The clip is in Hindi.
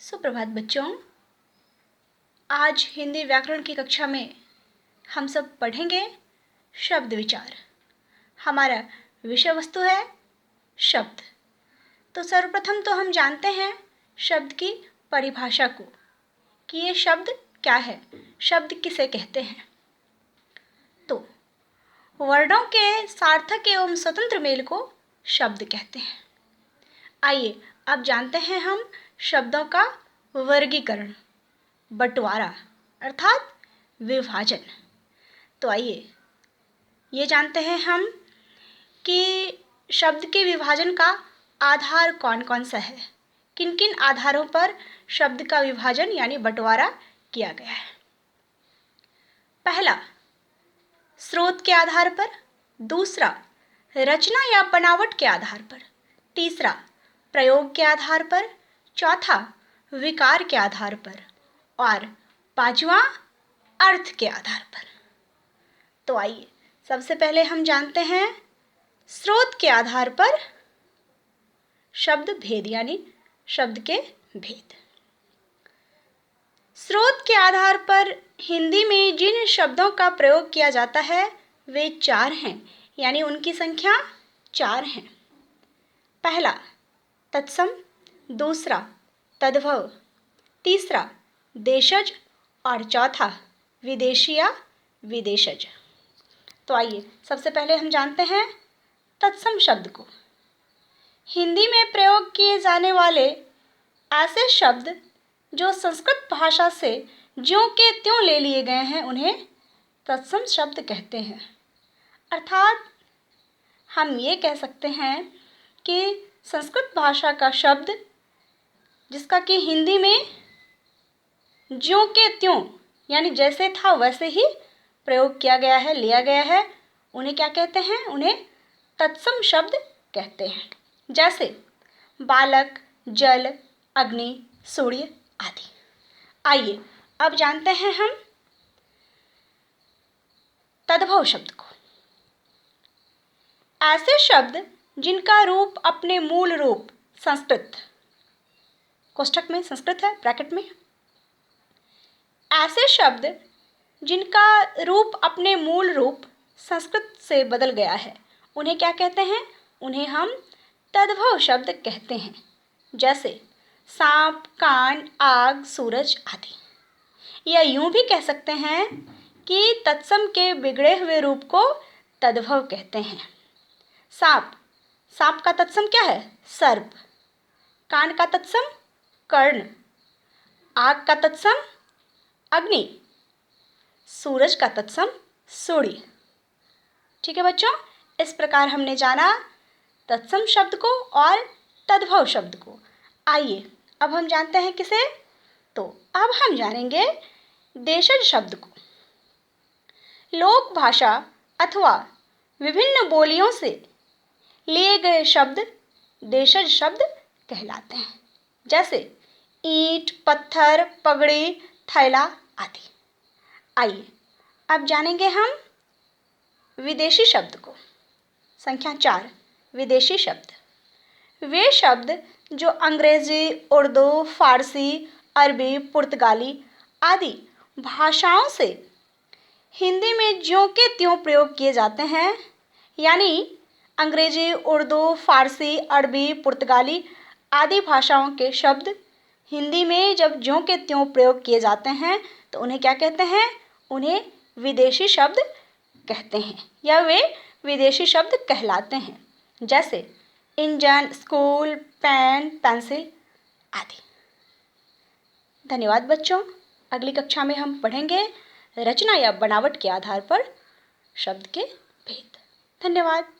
सुप्रभात बच्चों। आज हिंदी व्याकरण की कक्षा में हम सब पढ़ेंगे शब्द विचार। हमारा विषय वस्तु है शब्द। तो सर्वप्रथम तो हम जानते हैं शब्द की परिभाषा को कि ये शब्द क्या है, शब्द किसे कहते हैं। तो वर्णों के सार्थक एवं स्वतंत्र मेल को शब्द कहते हैं। आइए अब जानते हैं हम शब्दों का वर्गीकरण, बंटवारा अर्थात विभाजन। तो आइए ये जानते हैं हम कि शब्द के विभाजन का आधार कौन कौन सा है, किन किन आधारों पर शब्द का विभाजन यानी बंटवारा किया गया है। पहला, स्रोत के आधार पर। दूसरा, रचना या बनावट के आधार पर। तीसरा, प्रयोग के आधार पर। चौथा, विकार के आधार पर। और पांचवा, अर्थ के आधार पर। तो आइए सबसे पहले हम जानते हैं स्रोत के आधार पर शब्द भेद यानी शब्द के भेद। स्रोत के आधार पर हिंदी में जिन शब्दों का प्रयोग किया जाता है वे 4 हैं, यानी उनकी संख्या 4 है। पहला, तत्सम। दूसरा, तद्भव। तीसरा, देशज। और चौथा, विदेशी या विदेशज। तो आइए सबसे पहले हम जानते हैं तत्सम शब्द को। हिंदी में प्रयोग किए जाने वाले ऐसे शब्द जो संस्कृत भाषा से ज्यों के त्यों ले लिए गए हैं उन्हें तत्सम शब्द कहते हैं। अर्थात हम ये कह सकते हैं कि संस्कृत भाषा का शब्द जिसका कि हिंदी में ज्यों के त्यों यानी जैसे था वैसे ही प्रयोग किया गया है, लिया गया है, उन्हें क्या कहते हैं? उन्हें तत्सम शब्द कहते हैं। जैसे बालक, जल, अग्नि, सूर्य आदि। आइए अब जानते हैं हम तद्भव शब्द को। ऐसे शब्द जिनका रूप अपने मूल रूप संस्कृत, कोष्ठक में संस्कृत है, ब्रैकेट में, ऐसे शब्द जिनका रूप अपने मूल रूप संस्कृत से बदल गया है उन्हें क्या कहते हैं? उन्हें हम तद्भव शब्द कहते हैं। जैसे सांप, कान, आग, सूरज आदि। या यूं भी कह सकते हैं कि तत्सम के बिगड़े हुए रूप को तद्भव कहते हैं। सांप, सांप का तत्सम क्या है? सर्प। कान का तत्सम कर्ण। आग का तत्सम अग्नि। सूरज का तत्सम सूर्य। ठीक है बच्चों, इस प्रकार हमने जाना तत्सम शब्द को और तद्भव शब्द को। आइए अब हम जानते हैं किसे? तो अब हम जानेंगे देशज शब्द को। लोक भाषा अथवा विभिन्न बोलियों से लिए गए शब्द देशज शब्द कहलाते हैं। जैसे ईंट, पत्थर, पगड़ी, थैला आदि। आइए अब जानेंगे हम विदेशी शब्द को। संख्या 4, विदेशी शब्द। वे शब्द जो अंग्रेजी, उर्दू, फारसी, अरबी, पुर्तगाली आदि भाषाओं से हिंदी में ज्यों के त्यों प्रयोग किए जाते हैं, यानी अंग्रेजी, उर्दू, फारसी, अरबी, पुर्तगाली आदि भाषाओं के शब्द हिंदी में जब ज्यों के त्यों प्रयोग किए जाते हैं तो उन्हें क्या कहते हैं? उन्हें विदेशी शब्द कहते हैं या वे विदेशी शब्द कहलाते हैं। जैसे इंजन, स्कूल, पेन, पेंसिल आदि। धन्यवाद बच्चों। अगली कक्षा में हम पढ़ेंगे रचना या बनावट के आधार पर शब्द के भेद। धन्यवाद।